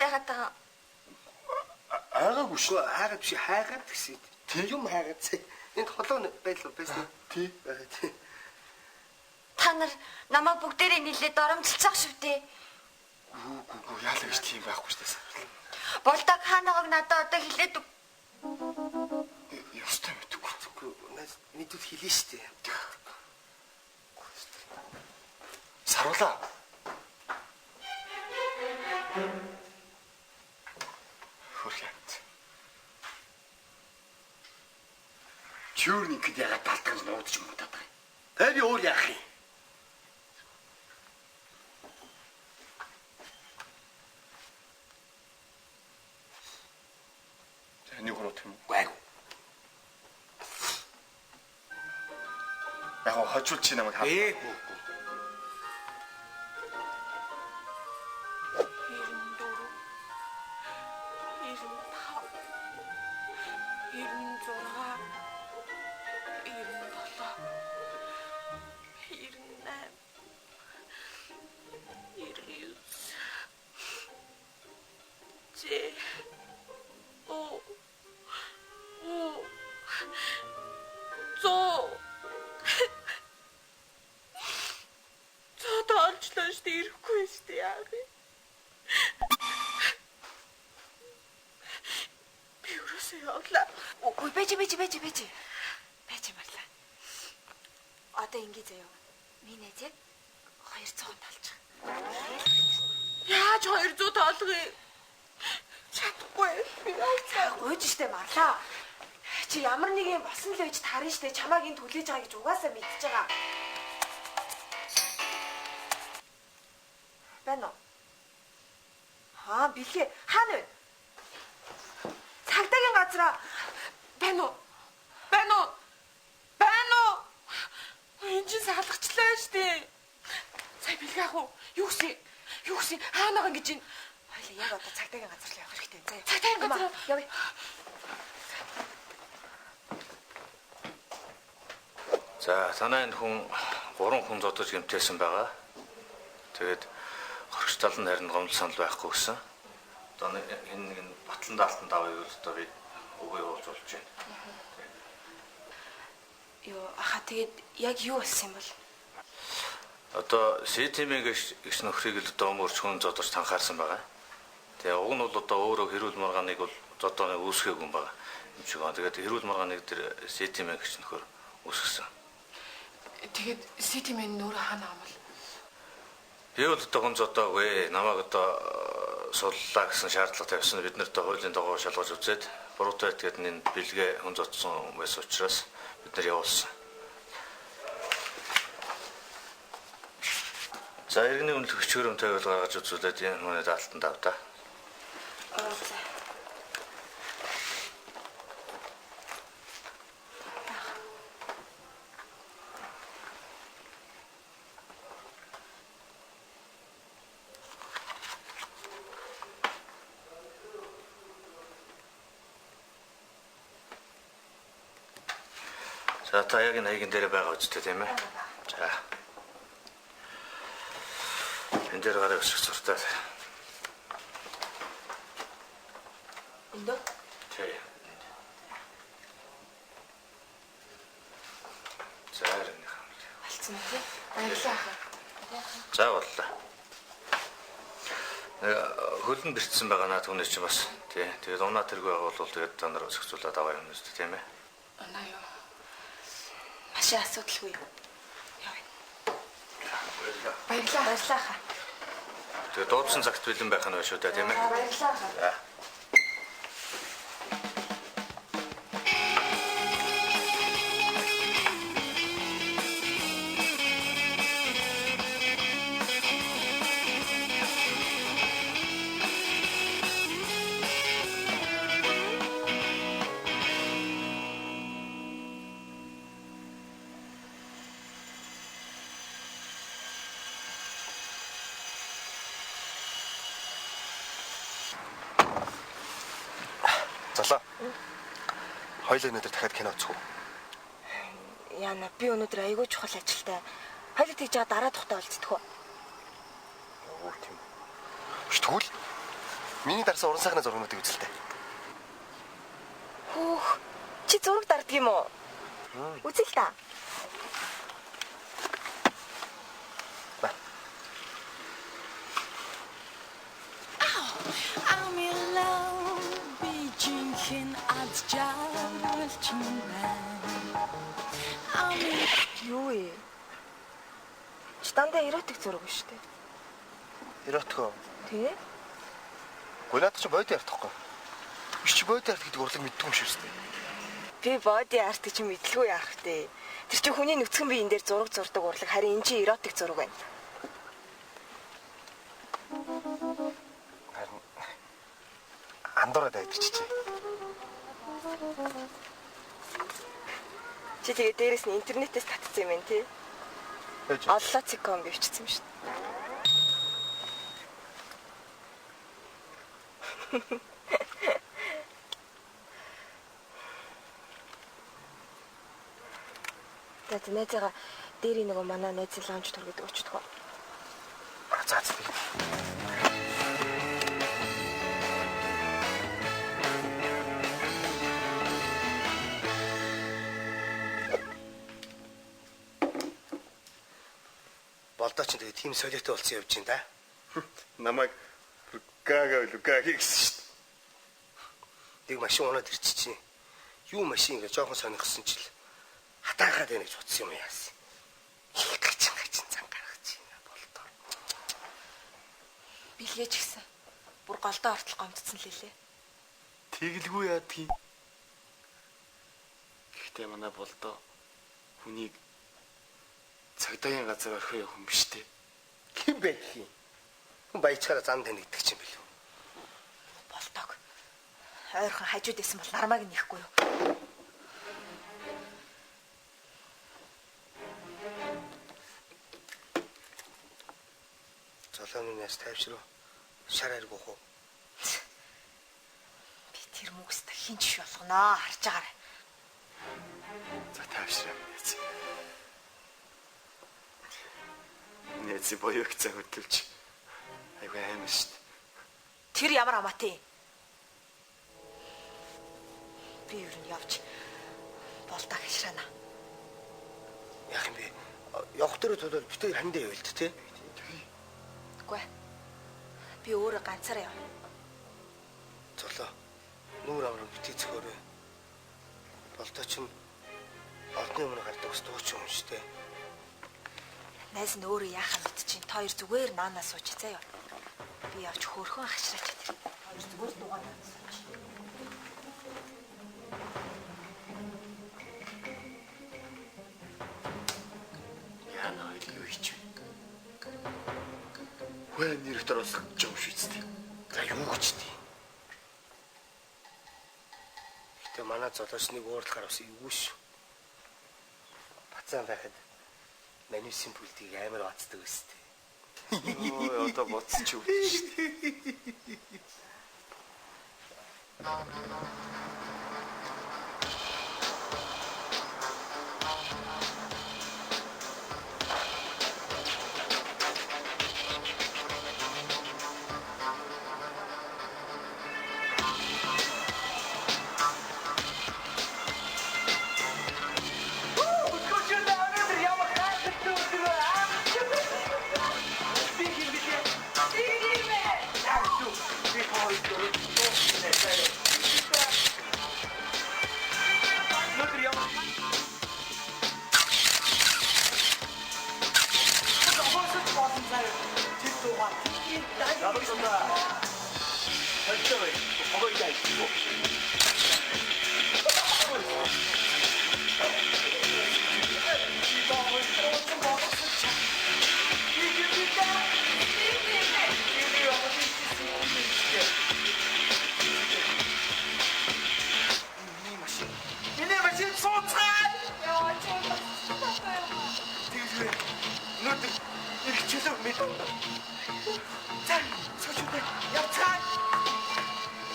яагаад таа? Аагаа гүшгүй хаагаад биш хайгаад гэсэн. Юм хайгаад сая. Энд холоо байлаа байсан. Тий. Та нар намайг бүгдээрээ нийлээд доромжилчих шүү дээ. Гүү яалаа гэж тийм байхгүй шүү дээ. Болдог хаанааг надад одоо хэлээд ёстой мэдгүй. Мэдвэл хэлнэ шүү дээ. Саруулаа. Хөрхөт. Чүрник яагаад талтгаж нуудаж муудаад байгаа юм? Би өөр яах юм? Тэний гурав тийм үү? Гайг. Яг хожуулж чи намайг хаа. Ээгүй. байж марлаа. Одоо ингэ заяа. Минь яг 200 талчих. Яаж 200 тоолгоё? Чадахгүй. Гойж штэ марлаа. Чи ямар нэг юм босон л байж таарна штэ. Чамааг энэ түлээж байгаа гэж угаасаа мэдчихэж байгаа. Байна уу? Бэлээ. Хаана вэ? Цагдаагийн газраа байна уу? Энд чинь салгачлаа штэ. Сая бэлгээ ах уу? Юу гэсэн? Хаанаа ингэж ин. Хоёлаа яг одоо цагдаагийн газар л явах хэрэгтэй. Заа. Цагдаагийн газар явъя. За, танай энэ хүн 3 хүн зодож гэмтээсэн байгаа. Тэгээд хоригч тал нь харин гомдол санал байхгүй гэсэн. Одоо энэ нэг нь батлан даалтан даваа юу одоо би үгүй уулж болж байна. Юу тэгээд яг юу болсон юм бол? Одоо СТМ-ийн гэгч нөхрийг л одоо өмөрч хүн зодож танхаарсан байгаа. Тэгээ уг нь бол одоо өөрөө хэрүүл маргааныг бол зодооны үүсгээгүй юм байгаа. Юм шиг байна. Тэгээд хэрүүл маргааныг тэр СТМ-ийн гэгч нөхөр үүсгэсэн. Тэгээд СТМ-ийн нөрөө хаана амал? Би бол одоо хүн зодоогүй. Намайг одоо суллаа гэсэн шаардлага тавьсан. Бид нарт хуулийн дагуу шалгаж үзээд буруутай тэгээд энэ бэлгээ хүн зодсон байсан учраас бид нар явуулсан. За иргэний үнэлэх хүчээрэмтэй байвал гаргаж үзүүлээд энэ хүний даалтанд авдаа. За та яг энэ хаягийн дээр байгаа үстэй тийм ээ. За. Энэ дээр гараа өсөх зуртаа. Эндөө? Тий. За энэ хам. Алцсан үү? Баярлалаа. За боллоо. Хөлн бэртсэн байгаа наа түүний чинь бас тий. Тэгээд унаа тэргүй байгаа бол тэгээд та нар өсгцүүлээд аваа юм үстэй тийм ээ. Унаа юу? Маш асуудалгүй юу? Явъя. Баярлалаа. Тэгээд дуудсан цагт бэлэн байх нь байна шүү дээ тийм ээ. Баярлалаа. Залаа. Хоёлаа өнөөдөр дахиад кино үзэх үү? Яна би өнөөдөр айгүй чухал ажилтай. Хоёлаа тэгж байгаа дараа тухтаа уулздаг уу? Оо тийм. Тэгвэл Миний дарсан уран сайхны зургуудыг үзэлтэй. Хөөх. Чи зураг дарддаг юм уу? Үзэл та. I'm in love би жинхэнэ аз жаргалчин байна. Юу ээ? Чи дандаа эротик зураг биш үү? Эротикөө. Тэ? Гунаад чи бодит ярьдаггүй. Биш чи бодит ярд гэдэг урлаг мэддэг юм шиг үстэй. Би боди арт гэж мэдлгүй яах вэ? Тэр чинь хүний нүцгэн биеийн дээр зураг зурдаг урлаг, харин энэ чинь эротик зураг байна. Харин андуураад байдаг чи. Чи тэгээ дээрэс нь интернетээс татсан юм байна тий? Оллоо циком бивчсэн юм шүү дээ. Тэгээд найзаага дээрий нөгөө манай найзын лаунж тур гэдэг очтгоо. За за. Болдоо ч тэгээ тийм солиотой болсон явж байна да. Намайг Лука гэсэн шүү дээ. Тэг машин унаад ирчих чинь. Юу машин гэж жоохон сонирхсан чил. Хатаагаад байна гэж утсан юм яасан. Их гिचэн зан гаргаж байна болдоо. Билгээж гисэн. Бүр голдоо ортол гомдсон лээ. Тэгэлгүй яадгийн. Гэхдээ манай болдоо хүнийг цагдаагийн газар орхио явах юм биш үү? Хэн бэ хин? Хүн баячаараа зам танигддаг юм билүү? Болдог. Ойрхон хажууд исэн бол нармааг нэхгүй юу? Золооны нэс тайвшруу. Шар аргуух уу? Би тэр мөкстэй хинч болгоноо харж байгаарай. За тайвшраа. Нэзи боёг цаа хөдөлж. Айгүй аим шүү дээ. Тэр ямар амаатай юм? Би юу нь явж болдоо хашраана. Яах юм бэ? Явах дээр тулвал битээ хандаа явуулт тий. Үгүй. Би өөрөө ганцаараа яв. Золоо. Нүүр авраг битээ зөхөөрэй. Болдоо ч одны өмнө гардаг ус дууч юм шүү дээ. Найз нь өөрөө яахаа мэдчихээн. Та хоёр зүгээр наанаа сууч заяа. Би явж хөөрхөн хашраач тэр. Хоёр зүгээр дугаар сууч. Яна юу хийж вэ? Хөө нэрхтэр болох юм шүү дээ. За юу гэж тий. Гэтэ манай золоочныг уурлахаар бас эвгүй шүү. Бацаан байхад манисийн бүлтийг амар бацдаг өстэй. Ой одоо боцсон ч үгүй шүү дээ.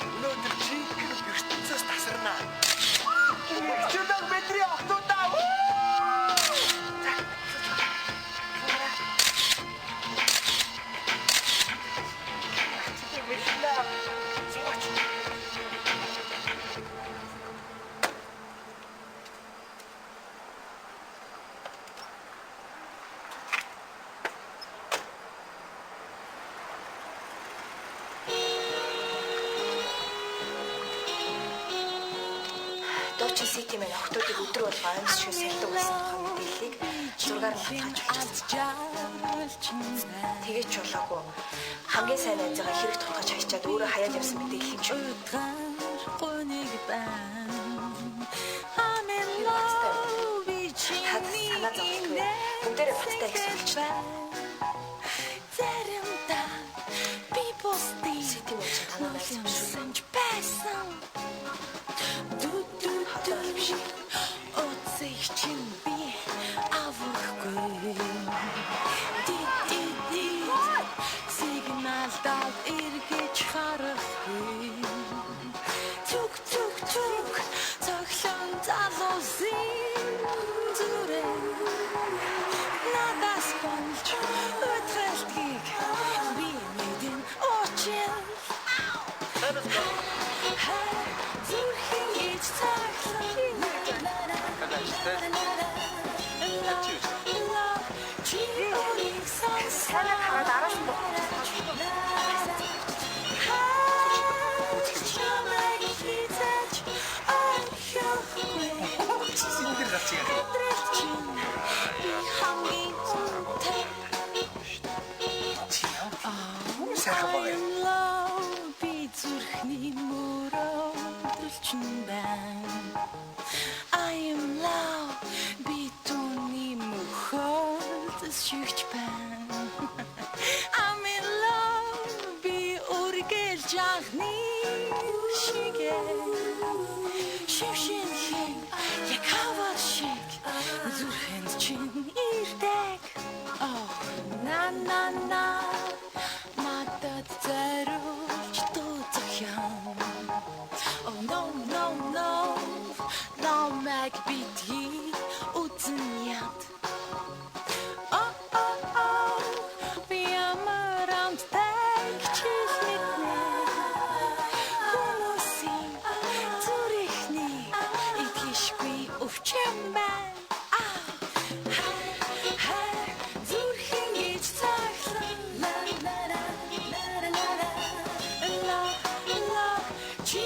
Өнөөдөр чи гэр Хуучин сити мэн охтуудыг өдөр болго амьсчгүй сэлдэг болсон тухай мэдээллийг зургаар нь хатгаж өгсөн. Тэгээд ч болоогүй хамгийн сайн найзаагаа хэрэг тутгаж хайчаад өөрөө хаяад явсан мэдээлэл юм шиг. Санаа зовлтгүй. Бүгдээрээ баттай их суулчна. Сити мэн чинь танаа байсан юм шүү. Signaldal эргэж харахгүй Зүг зүг зүг цоглон залуусын зүрэ Надаас гомж өтрэлтгийг би мэдэн очил Зүрхэн ич цоглон Санаа хараад араас нь Синдэр гарч ирээ. Сайхан байна. Би зүрхний мөрөөдөлчин байна. I am love би түүний мөхөд шигч байна. I'm in love би үргэл жахны шигээ. Шившин яг хавар шиг зүрхэнд чинь ирдэг. Oh na na na надад зориулж дуудах. Oh no no no намайг битгий үзэн яд. Oh oh oh би ямар амттай чилмит нэ. Хүмүүсийн зүрхний итгишгүй өвчин байна. Зүрхэн гэж цаглан la la la la la la la la чи